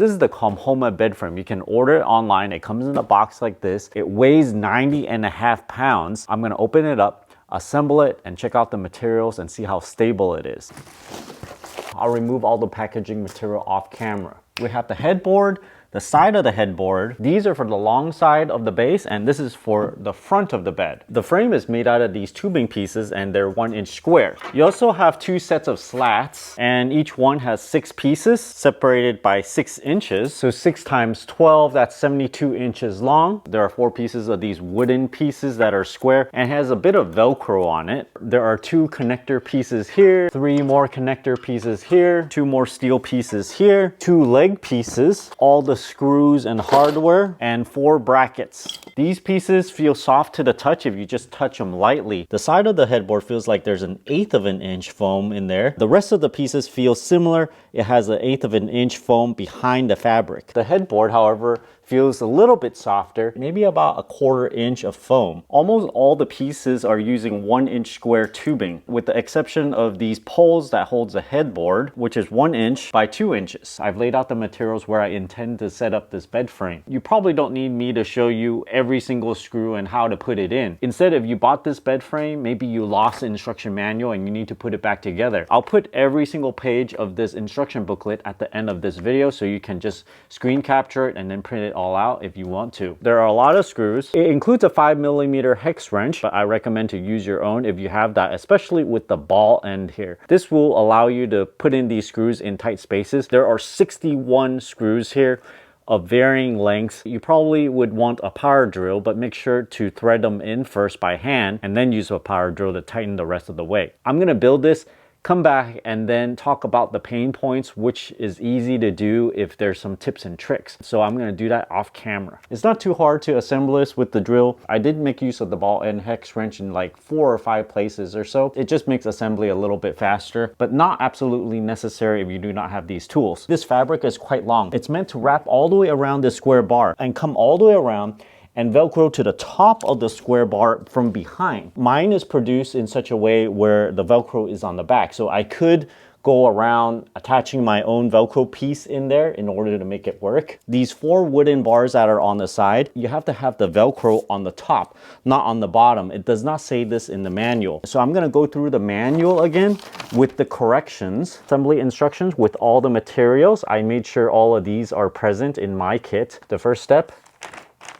This is the Comhoma bed frame. You can order it online. It comes in a box like this. It weighs 90.5 pounds. I'm gonna open it up, assemble it, and check out the materials and see how stable it is. I'll remove all the packaging material off camera. We have the headboard, the side of the headboard. These are for the long side of the base, and this is for the front of the bed. The frame is made out of these tubing pieces, and they're 1-inch square. You also have 2 sets of slats, and each one has 6 pieces separated by 6 inches. So 6 times 12, that's 72 inches long. There are 4 pieces of these wooden pieces that are square and has a bit of Velcro on it. There are 2 connector pieces here, 3 more connector pieces here, 2 more steel pieces here, 2 leg pieces, all the screws and hardware, and 4 brackets. These pieces feel soft to the touch if you just touch them lightly. The side of the headboard feels like there's 1/8 of an inch foam in there. The rest of the pieces feel similar. It has 1/8 of an inch foam behind the fabric. The headboard, however, feels a little bit softer, maybe about 1/4 inch of foam. Almost all the pieces are using 1-inch square tubing, with the exception of these poles that holds the headboard, which is 1 inch by 2 inches. I've laid out the materials where I intend to set up this bed frame. You probably don't need me to show you every single screw and how to put it in. Instead, if you bought this bed frame, maybe you lost the instruction manual and you need to put it back together. I'll put every single page of this instruction booklet at the end of this video so you can just screen capture it and then print it all out if you want to. There are a lot of screws. It includes a 5mm hex wrench, but I recommend to use your own if you have that, especially with the ball end here. This will allow you to put in these screws in tight spaces. There are 61 screws here of varying lengths. You probably would want a power drill, but make sure to thread them in first by hand and then use a power drill to tighten the rest of the way. I'm gonna build this, come back, and then talk about the pain points, which is easy to do if there's some tips and tricks. So I'm gonna do that off camera. It's not too hard to assemble this with the drill. I did make use of the ball end hex wrench in like 4 or 5 places or so. It just makes assembly a little bit faster, but not absolutely necessary if you do not have these tools. This fabric is quite long. It's meant to wrap all the way around this square bar and come all the way around and Velcro to the top of the square bar from behind. Mine is produced in such a way where the Velcro is on the back, so I could go around attaching my own Velcro piece in there in order to make it work. These 4 wooden bars that are on the side, you have to have the Velcro on the top, not on the bottom. It does not say this in the manual. So I'm gonna go through the manual again with the corrections, assembly instructions with all the materials. I made sure all of these are present in my kit. The first step,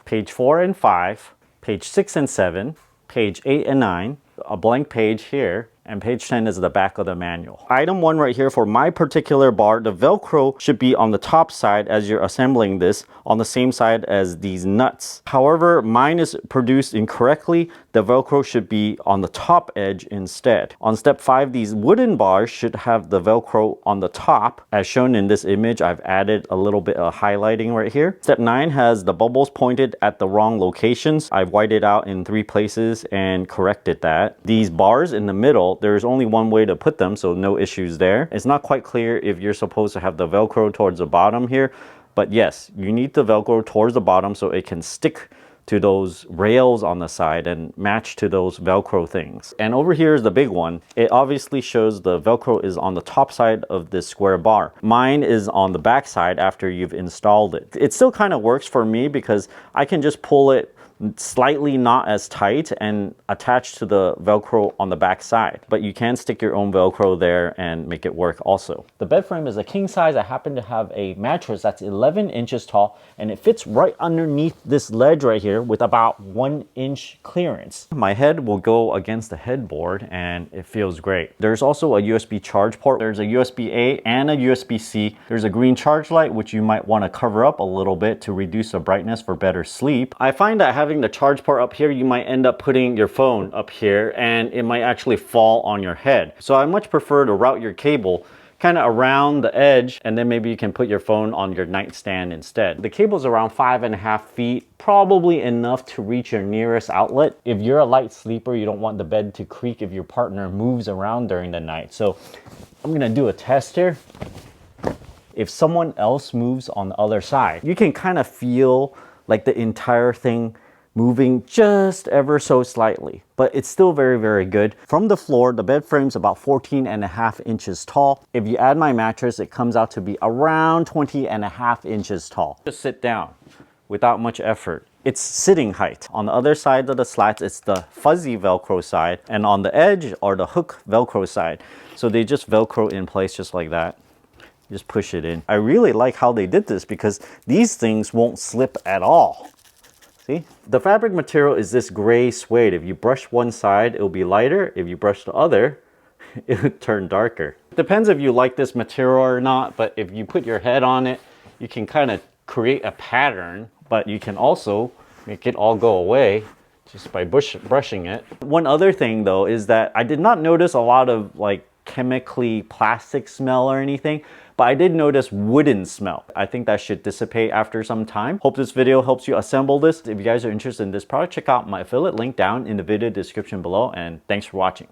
page 4 and 5, page 6 and 7, page 8 and 9, a blank page here, and page 10 is the back of the manual. Item 1 right here, for my particular bar, the Velcro should be on the top side as you're assembling this, on the same side as these nuts. However, mine is produced incorrectly. The Velcro should be on the top edge instead. On step 5, these wooden bars should have the Velcro on the top. As shown in this image, I've added a little bit of highlighting right here. Step 9 has the bubbles pointed at the wrong locations. I've whited out in 3 places and corrected that. These bars in the middle, there's only one way to put them, so no issues there. It's not quite clear if you're supposed to have the Velcro towards the bottom here, but yes, you need the Velcro towards the bottom so it can stick to those rails on the side and match to those Velcro things. And over here is the big one. It obviously shows the Velcro is on the top side of this square bar. Mine is on the back side after you've installed it. It still kind of works for me because I can just pull it slightly not as tight and attached to the Velcro on the back side, but you can stick your own Velcro there and make it work also. The bed frame is a king size. I happen to have a mattress that's 11 inches tall and it fits right underneath this ledge right here with about 1 inch clearance. My head will go against the headboard and it feels great. There's also a USB charge port. There's a USB-A and a USB-C. There's a green charge light which you might want to cover up a little bit to reduce the brightness for better sleep. I find that having the charge port up here, you might end up putting your phone up here and it might actually fall on your head. So I much prefer to route your cable kind of around the edge and then maybe you can put your phone on your nightstand instead. The cable's around 5.5 feet, probably enough to reach your nearest outlet. If you're a light sleeper, you don't want the bed to creak if your partner moves around during the night. So I'm gonna do a test here. If someone else moves on the other side, you can kind of feel like the entire thing moving just ever so slightly, but it's still very, very good. From the floor, the bed frame's about 14.5 inches tall. If you add my mattress, it comes out to be around 20.5 inches tall. Just sit down without much effort. It's sitting height. On the other side of the slats, it's the fuzzy Velcro side, and on the edge are the hook Velcro side. So they just Velcro in place just like that. Just push it in. I really like how they did this because these things won't slip at all. See? The fabric material is this gray suede. If you brush one side, it'll be lighter. If you brush the other, it would turn darker. Depends if you like this material or not, but if you put your head on it, you can kind of create a pattern, but you can also make it all go away just by brushing it. One other thing though is that I did not notice a lot of like chemically plastic smell or anything, but I did notice wooden smell. I think that should dissipate after some time. Hope this video helps you assemble this. If you guys are interested in this product, check out my affiliate link down in the video description below, and thanks for watching.